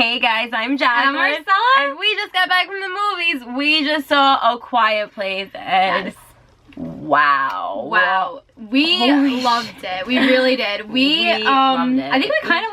Hey guys, I'm Jacqueline. And I'm Marcella. And we just got back from the movies. We just saw A Quiet Place and Yes. Wow. We loved it. We really did. We loved it. I think we kind of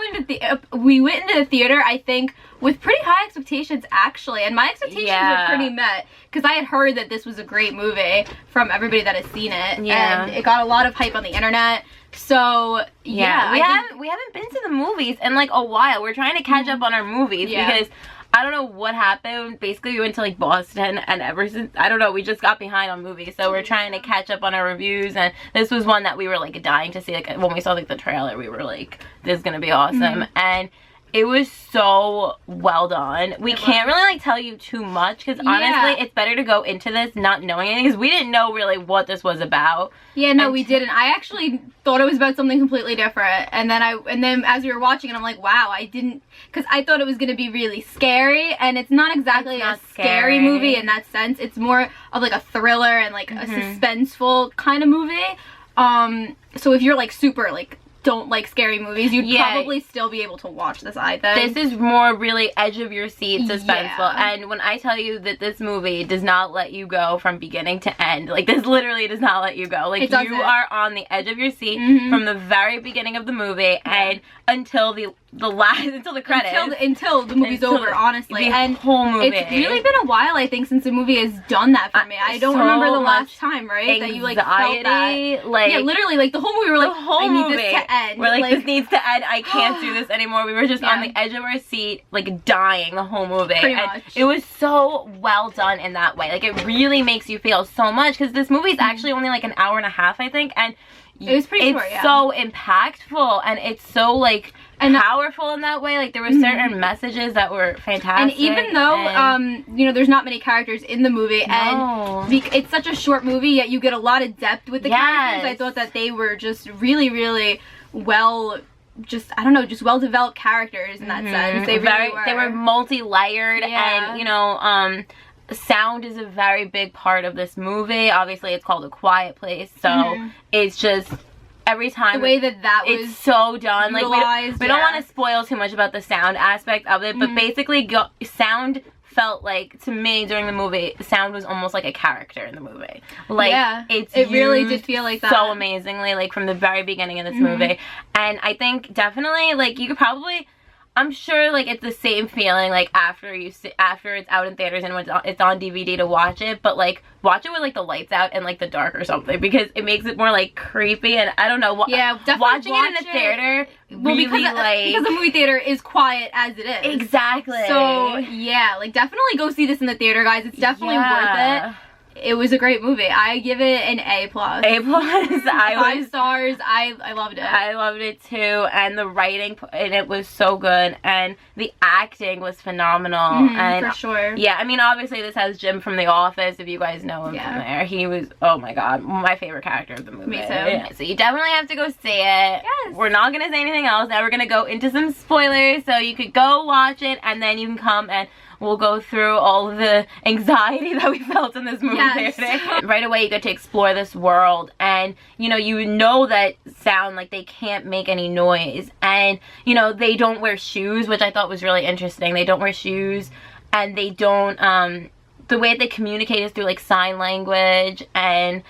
went into the theater, I think, with pretty high expectations actually. And my expectations were pretty met because I had heard that this was a great movie from everybody that has seen it. Yeah. And it got a lot of hype on the internet. So yeah, we haven't been to the movies in like a while. We're trying to catch up on our movies because I don't know what happened. Basically, we went to like Boston, and ever since, I don't know, we just got behind on movies. So we're trying to catch up on our reviews, and this was one that we were like dying to see. Like when we saw like the trailer, we were like, this is gonna be awesome. And it was so well done. We can't really like tell you too much because honestly, it's better to go into this not knowing anything because we didn't know really what this was about. Yeah, no, we didn't. I actually thought it was about something completely different, and then as we were watching it, I'm like, wow, I didn't, because I thought it was gonna be really scary, and it's not exactly a scary movie in that sense. It's more of like a thriller and like a suspenseful kind of movie. So if you're like super like don't like scary movies, you'd probably still be able to watch this, I think. This is more really edge of your seat suspenseful. And when I tell you that this movie does not let you go from beginning to end, like this literally does not let you go. Like you are on the edge of your seat from the very beginning of the movie and until the credits. Until the movie's over, honestly. And whole movie. It's really been a while, I think, since the movie has done that for me. I don't remember the last time, right? That you like felt that. Like, yeah, literally, like the whole movie, we were like, I need this to end. We're like, this needs to end. I can't do this anymore. We were just on the edge of our seat, like dying the whole movie. Pretty much. It was so well done in that way. Like it really makes you feel so much because this movie is actually only like an hour and a half, I think, and it was pretty short, it's so impactful and it's so like powerful in that way. Like there were certain messages that were fantastic. And even though you know, there's not many characters in the movie, and it's such a short movie, yet you get a lot of depth with the characters. I thought that they were just really, really well, I don't know, just well developed characters in that sense. They really were. They were multi-layered, and you know, sound is a very big part of this movie. Obviously, it's called A Quiet Place, so it's just every time the way that was, it's so done. Utilized, like we don't want to spoil too much about the sound aspect of it, but basically, sound felt like, to me during the movie, sound was almost like a character in the movie. Like it really did feel like that so amazingly, like from the very beginning of this movie. And I think definitely, like, you could probably, I'm sure, like, it's the same feeling, like, after it's out in theaters and when it's on DVD to watch it, but, like, watch it with, like, the lights out and, like, the dark or something, because it makes it more, like, creepy, and I don't know, definitely watching it in a theater, really, because the movie theater is quiet as it is. Exactly. So, yeah, like, definitely go see this in the theater, guys. It's definitely worth it. It was a great movie. I give it an A+. A+. 5 stars. I loved it. I loved it too, and the writing in it was so good, and the acting was phenomenal. And for sure. Yeah, I mean, obviously this has Jim from The Office, if you guys know him from there. He was, oh my god, my favorite character of the movie. Me too. Yeah, so you definitely have to go see it. Yes. We're not going to say anything else. Now we're going to go into some spoilers, so you could go watch it, and then you can come and we'll go through all of the anxiety that we felt in this movie today. Right away, you get to explore this world, and you know that sound, like, they can't make any noise, and you know they don't wear shoes, which I thought was really interesting. They don't wear shoes, and they don't the way that they communicate is through like sign language. And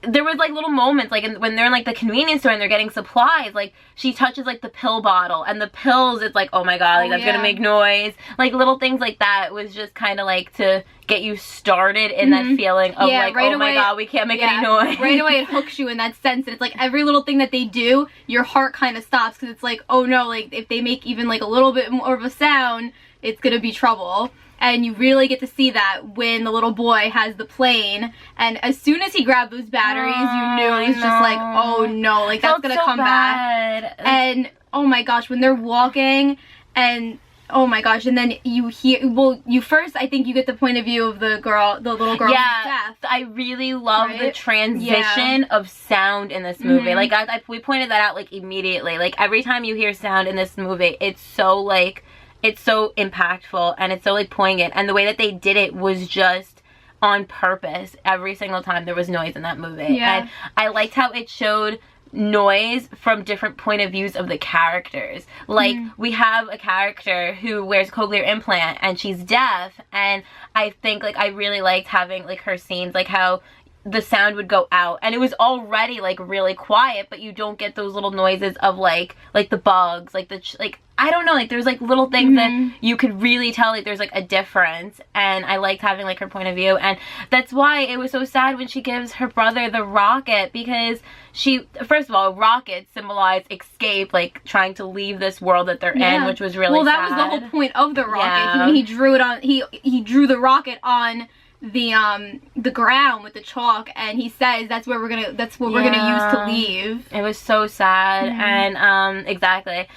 there was like little moments, like when they're in like the convenience store and they're getting supplies, like she touches like the pill bottle, and the pills, it's like, oh my god, like that's gonna make noise. Like little things like that was just kind of like to get you started in that feeling of like, right oh my god, we can't make any noise. Right away it hooks you in that sense, and it's like every little thing that they do, your heart kind of stops, because it's like, oh no, like if they make even like a little bit more of a sound, it's gonna be trouble. And you really get to see that when the little boy has the plane, and as soon as he grabbed those batteries, you knew it was just like, oh no, like that's gonna come back. And oh my gosh, when they're walking, and oh my gosh, and then you hear, you first, I think you get the point of view of the little girl who's deaf. I really love the transition of sound in this movie. Like we pointed that out like immediately. Like every time you hear sound in this movie, it's so like, it's so impactful, and it's so like poignant, and the way that they did it was just on purpose. Every single time there was noise in that movie. And I liked how it showed noise from different point of views of the characters. Like, we have a character who wears cochlear implant and she's deaf, and I think, like, I really liked having, like, her scenes, like, how the sound would go out and it was already, like, really quiet, but you don't get those little noises of, like the bugs, like, like, I don't know, like, there's, like, little things that you could really tell, like, there's, like, a difference, and I liked having, like, her point of view, and that's why it was so sad when she gives her brother the rocket, because first of all, rockets symbolize escape, like, trying to leave this world that they're in, which was really sad. Well, that was the whole point of the rocket. When he drew it on, he drew the rocket on the ground with the chalk, and he says that's what we're gonna use to leave. It was so sad, and exactly.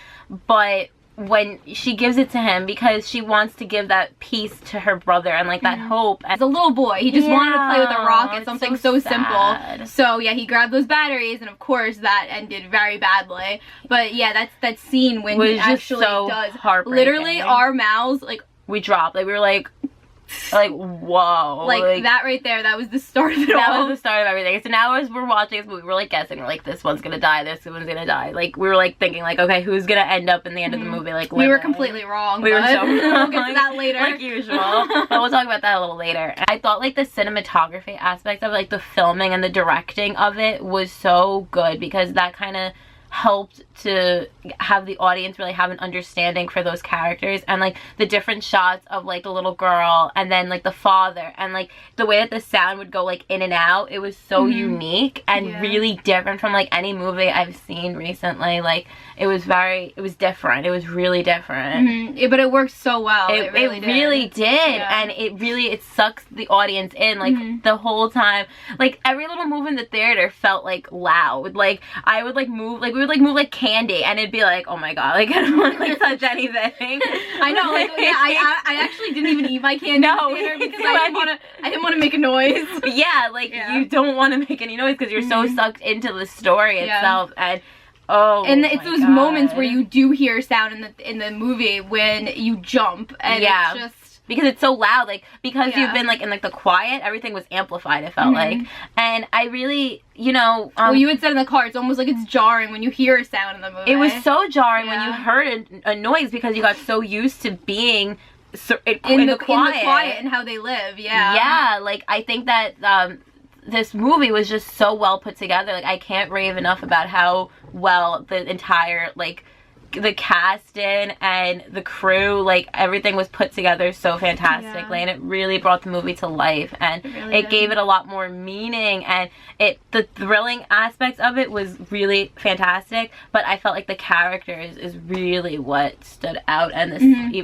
But when she gives it to him, because she wants to give that peace to her brother and, like, that hope. As a little boy, he just wanted to play with a rocket, something so simple. So yeah, he grabbed those batteries, and of course that ended very badly. But yeah, that's that scene when he actually does. Literally, our mouths, like, we dropped. Like, we were like whoa, like that right there, that was the start of it all. That was the start of everything. So now as we're watching this movie, we're, like, guessing, we're like, this one's gonna die, this one's gonna die, like, we were, like, thinking, like, okay, who's gonna end up in the end of the movie, like, we were completely wrong. We were so wrong. We'll get to that later, like usual, but we'll talk about that a little later. I thought, like, the cinematography aspect of, like, the filming and the directing of it was so good, because that kind of helped to have the audience really have an understanding for those characters, and, like, the different shots of, like, the little girl and then, like, the father, and, like, the way that the sound would go, like, in and out. It was so unique and really different from, like, any movie I've seen recently. Like, it was different. It was really different. Yeah, but it worked so well. It really did. Yeah. And it sucks the audience in, like, the whole time. Like, every little move in the theater felt, like, loud. Like, I would, like, move, like, we would, like, move like candy, and it'd be like, oh my god, like, I don't want to, like, touch anything. I know, like, yeah, I actually didn't even eat my candy in the theater because I didn't want to make a noise. Yeah, like, you don't want to make any noise because you're so sucked into the story itself, and it's those moments where you do hear sound in the movie when you jump, and it's just because it's so loud, like, because you've been, like, in, like, the quiet, everything was amplified, it felt like. And I really, you know, well, you had said in the car, it's almost like it's jarring when you hear a sound in the movie. It was so jarring when you heard a noise, because you got so used to being in the quiet and how they live. Yeah, like, I think that this movie was just so well put together. Like, I can't rave enough about how well the entire, like, the casting and the crew, like, everything was put together so fantastically, and it really brought the movie to life, and it gave it a lot more meaning, and the thrilling aspects of it was really fantastic, but I felt like the characters is really what stood out, and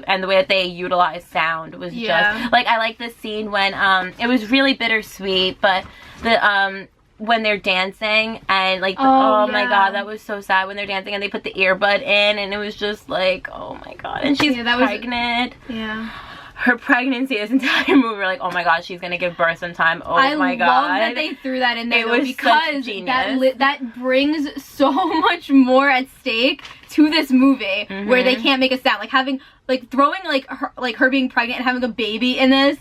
and the way that they utilized sound was just, like, I like this scene when it was really bittersweet, but the when they're dancing, and, like, oh my god, that was so sad when they're dancing and they put the earbud in, and it was just like, oh my god, and she's pregnant. Her pregnancy, this entire movie, we're like, oh my god, she's gonna give birth sometime. My god, I love that they threw that in there, it was because genius. that brings so much more at stake to this movie, where they can't make a sound, like having, like, throwing, like, her being pregnant and having a baby in this,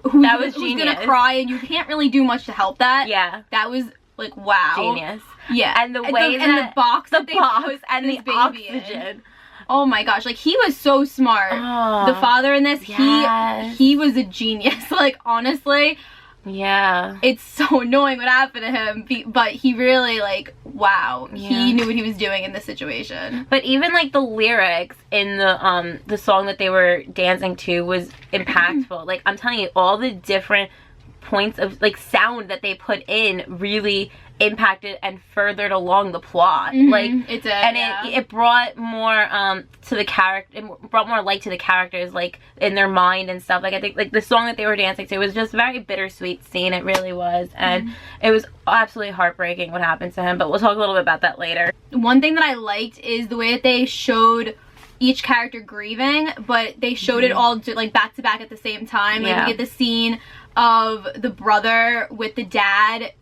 who's gonna cry, and you can't really do much to help that. That was, like, wow, genius. And the way the box and the oxygen. Oh my gosh, like, he was so smart. The father in this, he was a genius. Like, honestly, it's so annoying what happened to him, but he really, like, wow, he knew what he was doing in this situation. But even, like, the lyrics in the song that they were dancing to was impactful. Like, I'm telling you, all the different points of, like, sound that they put in really impacted and furthered along the plot. Like, it did, and it brought more to the character, it brought more light to the characters, like, in their mind and stuff. Like, I think, like, the song that they were dancing to was just very bittersweet scene. It really was, and it was absolutely heartbreaking what happened to him, but we'll talk a little bit about that later. One thing that I liked is the way that they showed each character grieving, but they showed it all like back to back at the same time. Like, we get the scene of the brother with the dad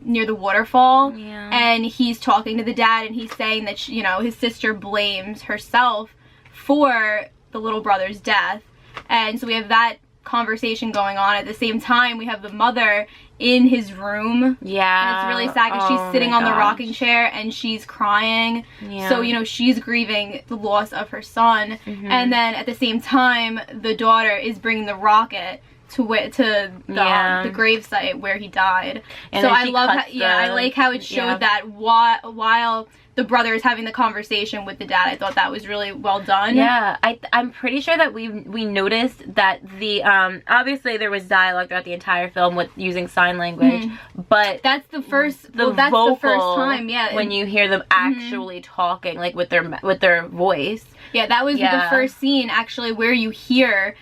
near the waterfall, and he's talking to the dad, and he's saying that you know, his sister blames herself for the little brother's death, and so we have that conversation going on. At the same time, we have the mother in his room. Yeah. And it's really sad because she's sitting on the rocking chair and she's crying. Yeah. So, you know, she's grieving the loss of her son. And then at the same time, the daughter is bringing the rocket to the gravesite where he died. And so I love how, I like how it showed that while the brother is having the conversation with the dad. I thought that was really well done. Yeah, I'm pretty sure that we noticed that the obviously there was dialogue throughout the entire film with using sign language, but that's the first the first time, when you hear them actually talking, like with their voice. Yeah, that was the first scene actually where you hear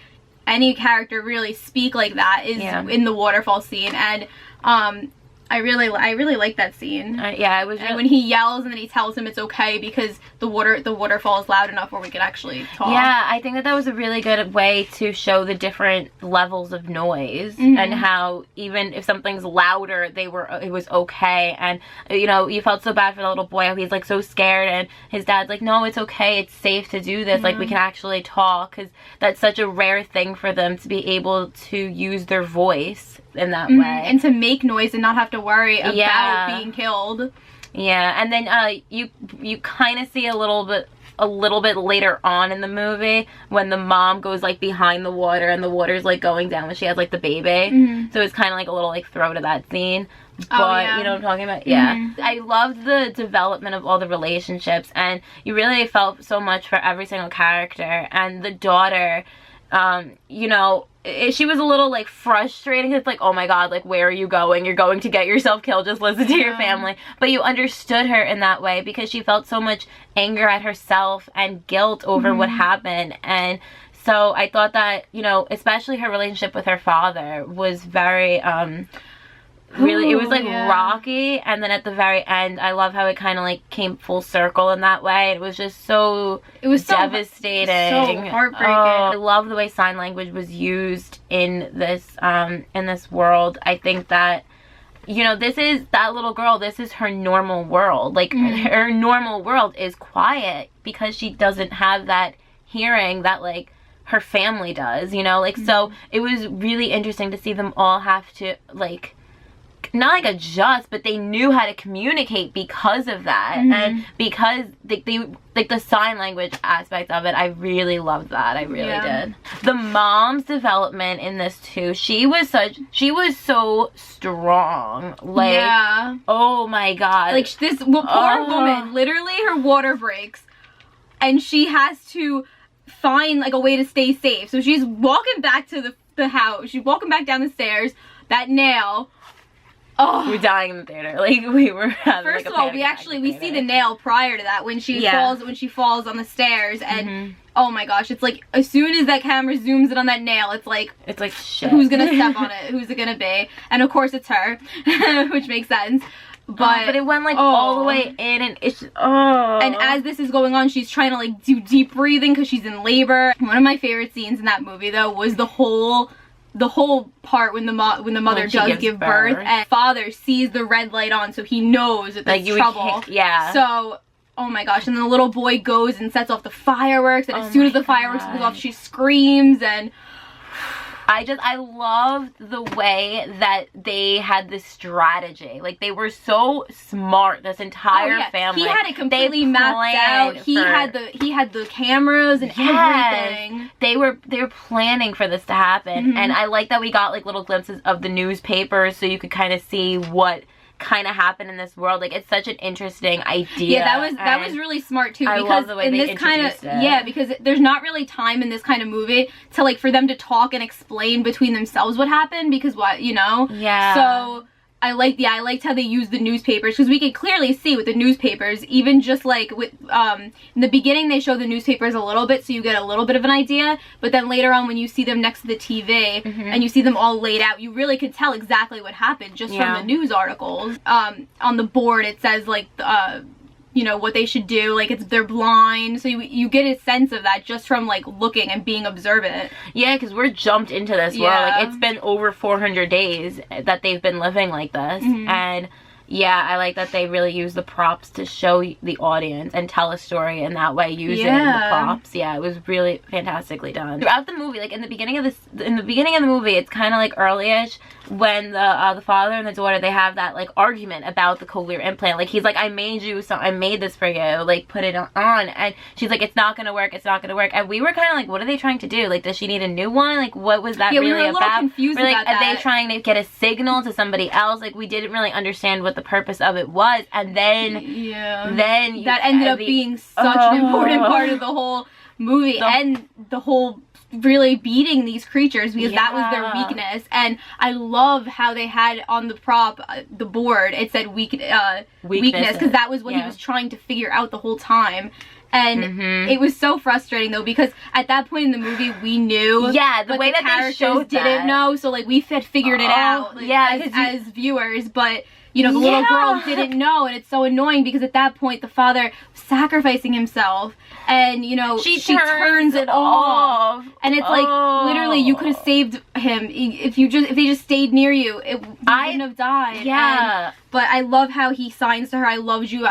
any character really speak like that is in the waterfall scene, and I really like that scene. Yeah, it was. And when he yells and then he tells him it's okay because the waterfall is loud enough where we can actually talk. Yeah, I think that was a really good way to show the different levels of noise and how even if something's louder, it was okay. And you know, you felt so bad for the little boy how he's like so scared, and his dad's like, no, it's okay, it's safe to do this. Like we can actually talk, because that's such a rare thing for them to be able to use their voice in that way and to make noise and not have to worry about being killed. Yeah, and then you kind of see a little bit later on in the movie when the mom goes like behind the water and the water's like going down when she has like the baby. So it's kind of like a little like throw to that scene. But you know what I'm talking about? Yeah. I loved the development of all the relationships, and you really felt so much for every single character. And the daughter, you know, she was a little like frustrating. It's like, oh my god, like where are you going? You're going to get yourself killed. Just listen to your family. But you understood her in that way because she felt so much anger at herself and guilt over what happened. And so I thought that, you know, especially her relationship with her father was very really, it was like rocky, and then at the very end I love how it kind of like came full circle in that way. It was just so devastating, so heartbreaking. I love the way sign language was used in this world. I think that, you know, this is that little girl, this is her normal world. Like her normal world is quiet because she doesn't have that hearing that like her family does, you know. Like so it was really interesting to see them all have to like not like adjust, but they knew how to communicate because of that. And because they like the sign language aspect of it, I really loved that. I really did. The mom's development in this too, she was so strong. Like oh my god, like this poor woman, literally her water breaks and she has to find like a way to stay safe. So she's walking back to the house, she's walking back down the stairs, that nail. Oh, we were dying in the theater. Like we were having, first of all, we see the nail prior to that when she falls on the stairs, and oh my gosh, it's like as soon as that camera zooms in on that nail, it's like shit. Who's gonna step on it? Who's it gonna be? And of course it's her, which makes sense. But it went like all the way in, and it's just, and as this is going on, she's trying to like do deep breathing because she's in labor. One of my favorite scenes in that movie though was the whole part when the mother does give birth and father sees the red light on, so he knows that there's trouble. So oh my gosh, and then the little boy goes and sets off the fireworks, and as soon as the fireworks goes off, she screams. And I loved the way that they had this strategy. Like they were so smart, this entire family. He had it completely mapped out. He had the cameras and everything. They were planning for this to happen. And I like that we got like little glimpses of the newspapers, so you could kind of see what kind of happened in this world. Like it's such an interesting idea. Yeah, that was really smart too, because I love the way they introduced it. Because there's not really time in this kind of movie to like for them to talk and explain between themselves what happened, because what, you know. So I liked how they used the newspapers, because we could clearly see with the newspapers, even just like with in the beginning they show the newspapers a little bit, so you get a little bit of an idea, but then later on when you see them next to the TV and you see them all laid out, you really could tell exactly what happened just from the news articles. On the board it says like you know, what they should do, like they're blind, so you get a sense of that just from like looking and being observant. Yeah, because we're jumped into this world. Like it's been over 400 days that they've been living like this, and Yeah, I like that they really use the props to show the audience and tell a story in that way using the props. Yeah, it was really fantastically done. Throughout the movie, like in the beginning of the movie, it's kind of like early-ish when the father and the daughter, they have that like argument about the cochlear implant. Like he's like, I made this for you, like put it on, and she's like, it's not gonna work, and we were kind of like, what are they trying to do? Like, does she need a new one? Like, what was that really about? We were a little confused about that. Are they trying to get a signal to somebody else? Like, we didn't really understand what the purpose of it was, and then that ended up being such an important part of the whole movie, and the whole really beating these creatures, because that was their weakness. And I love how they had on the prop, the board, it said weakness, because that was what he was trying to figure out the whole time. And it was so frustrating though, because at that point in the movie we knew, the way that they showed didn't know, so like we had figured it out, like, as viewers, but you know, the little girl didn't know, and it's so annoying because at that point the father was sacrificing himself, and you know, she turns it off. And it's like, literally, you could have saved him if they just stayed near you. He wouldn't have died. But I love how he signs to her, I loved you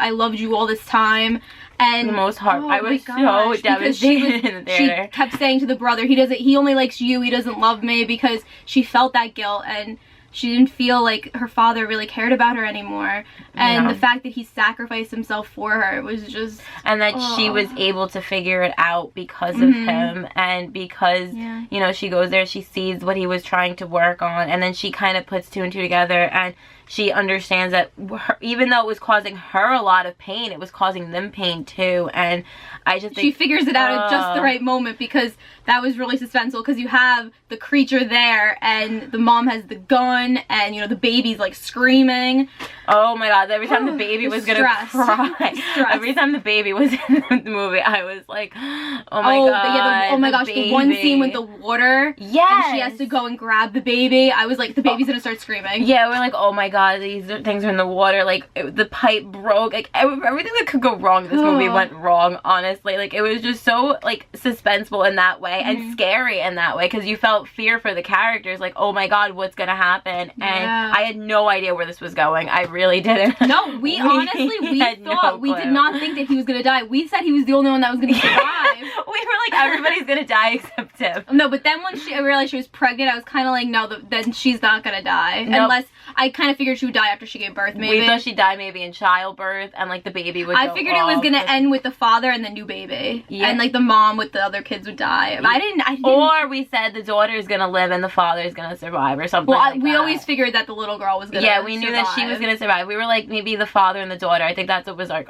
all this time. And the most heart, I was so devastated in the theater. She kept saying to the brother, he only likes you, he doesn't love me, because she felt that guilt, and she didn't feel like her father really cared about her anymore. And the fact that he sacrificed himself for her was just... And that she was able to figure it out because of him, and because, you know, she goes there, she sees what he was trying to work on, and then she kind of puts two and two together, and she understands that even though it was causing her a lot of pain, it was causing them pain too. And I just think... She figures it out at just the right moment, because that was really suspenseful, because you have the creature there, and the mom has the gun, and, you know, the baby's, like, screaming. Oh my god, every time the baby was gonna cry. Every time the baby was in the movie, I was like, oh my god. Oh my gosh, the one scene with the water. Yes. And she has to go and grab the baby. I was like, the baby's gonna start screaming. Yeah, we're like, oh my god, these things are in the water. Like, the pipe broke. Like, everything that could go wrong in this movie went wrong, honestly. Like, it was just so, like, suspenseful in that way, and scary in that way, because you felt fear for the characters. Like, oh my god, what's gonna happen? And I had no idea where this was going. I really didn't. No, we honestly, we thought, we did not think that he was gonna die. We said he was the only one that was gonna survive. We were like, everybody's gonna die except him. No, but then when I realized she was pregnant, I was kind of like, no, then she's not gonna die. Nope. Unless, I kind of figured she would die after she gave birth, maybe. We thought she'd die maybe in childbirth, and like the baby would I figured it was gonna end with the father and the new baby. Yeah. And like the mom with the other kids would die. But I didn't. Or we said the daughter's gonna live and the father's gonna survive, or something like that. We always figured that the little girl was gonna survive. Yeah, we knew that she was gonna survive. We were like, maybe the father and the daughter. I think that's what was our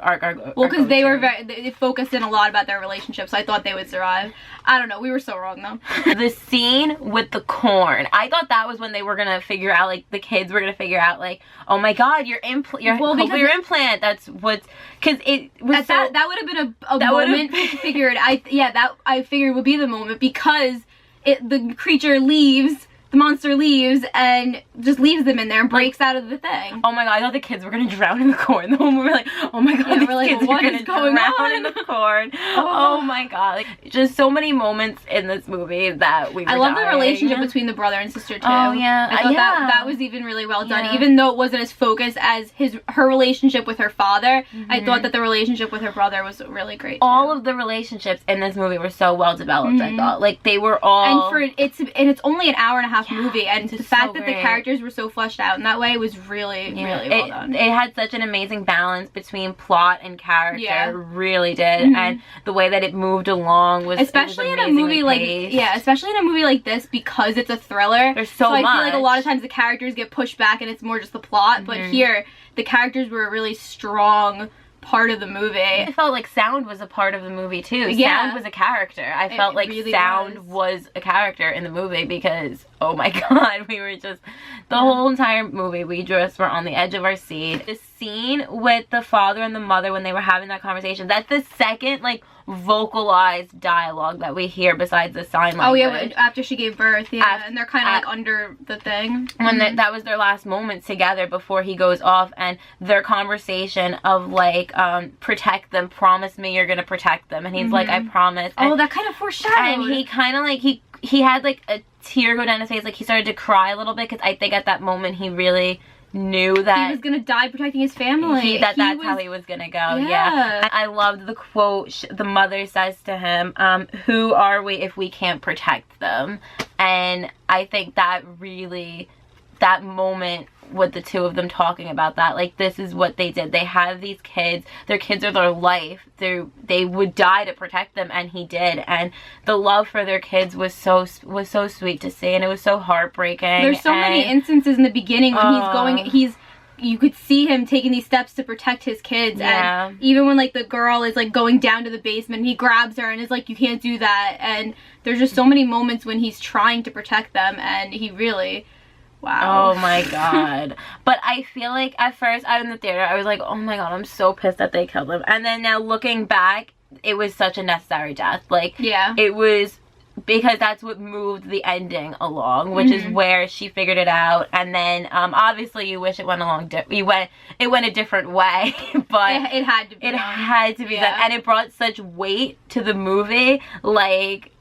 well, because they were they focused in a lot about their relationship, so I thought they would survive. I don't know. We were so wrong though. The scene with the corn, I thought that was when they were gonna figure out, like, the kids were gonna figure out, like, oh my god, your cochlear implant. That's what's, because it was that would have been a moment to figure it. I figured would be the moment, because the creature leaves. The monster leaves and just leaves them in there and breaks out of the thing. Oh my god, I thought the kids were gonna drown in the corn. The whole movie, we were like, oh my god, these kids are gonna drown in the corn. Oh my god, like, just so many moments in this movie that we were I love the relationship between the brother and sister too. Oh yeah, I thought that was even really well done. Even though it wasn't as focused as her relationship with her father, I thought that the relationship with her brother was really great. All of the relationships in this movie were so well developed. I thought, like, they were all, and it's only an hour and a half movie, and the fact that the characters were so fleshed out in that way was really well done. It had such an amazing balance between plot and character. It really did. And the way that it moved along was especially in a movie especially in a movie like this, because it's a thriller. There's so much. I feel like a lot of times the characters get pushed back and it's more just the plot, but here the characters were a really strong part of the movie. I felt like sound was a part of the movie too. Sound was a character. I felt like really sound was a character in the movie, because oh my god, we were just, the whole entire movie, we just were on the edge of our seat. The scene with the father and the mother when they were having that conversation, that's the second, like, vocalized dialogue that we hear besides the sign language. Oh yeah, after she gave birth, and they're kind of like under the thing. When that was their last moments together before he goes off, and their conversation of like, protect them, promise me you're gonna protect them, and he's like, I promise. And, that kind of foreshadowed. And he kind of like, he had like a tear go down his face, like he started to cry a little bit, because I think at that moment he really knew that he was gonna die protecting his family. That's how he was gonna go. Yeah. I loved the quote the mother says to him, who are we if we can't protect them? And I think that really, that moment with the two of them talking about that, like, this is what they did. They have these kids, their kids are their life, they would die to protect them, and he did. And the love for their kids was so sweet to see, and it was so heartbreaking. There's so many instances in the beginning when you could see him taking these steps to protect his kids. And even when, like, the girl is, like, going down to the basement, he grabs her and is like, you can't do that. And there's just so many moments when he's trying to protect them, and he really, wow. Oh my god. But I feel like at first out in the theater, I was like, oh my god, I'm so pissed that they killed him. And then now looking back, it was such a necessary death. Like, it was, because that's what moved the ending along, which is where she figured it out. And then obviously you wish it went along it went a different way, but it had to be done. And it brought such weight to the movie. Like,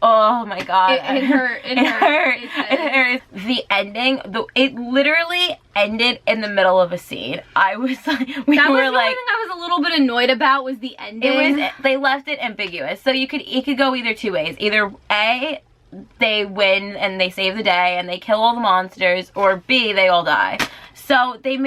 oh my god, it hurt. It hurt. The ending, it literally ended in the middle of a scene. I was like, the only thing I was a little bit annoyed about was the ending. They left it ambiguous, so it could go either two ways. Either A, they win and they save the day and they kill all the monsters, or B, they all die. So they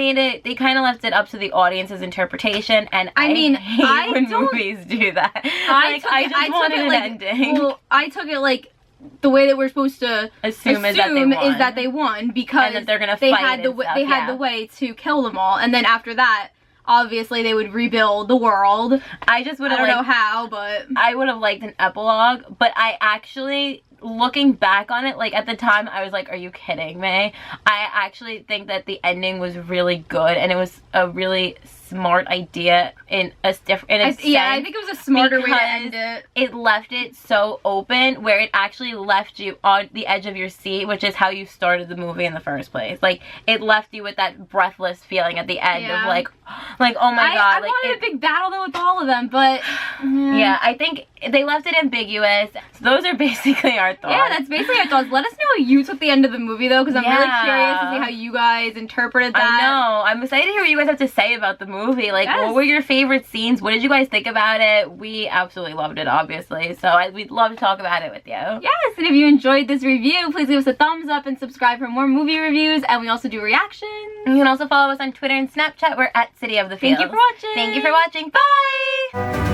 kind of left it up to the audience's interpretation, and I hate when movies do that. I just wanted an ending. Well, I took it like the way that we're supposed to assume is that they won because and that they're gonna they fight had the way to kill them all, and then after that, obviously they would rebuild the world. I don't know how, but I would have liked an epilogue. But I actually, looking back on it, like, at the time I was like, are you kidding me? I actually think that the ending was really good, and it was a really smart idea in a sense. Yeah, I think it was a smarter way to end it. It left it so open where it actually left you on the edge of your seat, which is how you started the movie in the first place. Like, it left you with that breathless feeling at the end of like, oh my god. I wanted a big battle though with all of them, but yeah, I think they left it ambiguous. So those are basically our thoughts. Yeah, that's basically our thoughts. Let us know how you took the end of the movie though, because I'm really curious to see how you guys interpreted that. I know. I'm excited to hear what you guys have to say about the movie. Like, what were your favorite scenes? What did you guys think about it? We absolutely loved it, obviously. So we'd love to talk about it with you. Yes, and if you enjoyed this review, please give us a thumbs up and subscribe for more movie reviews. And we also do reactions. You can also follow us on Twitter and Snapchat. We're at City of the Feels. Thank you for watching. Thank you for watching. Bye!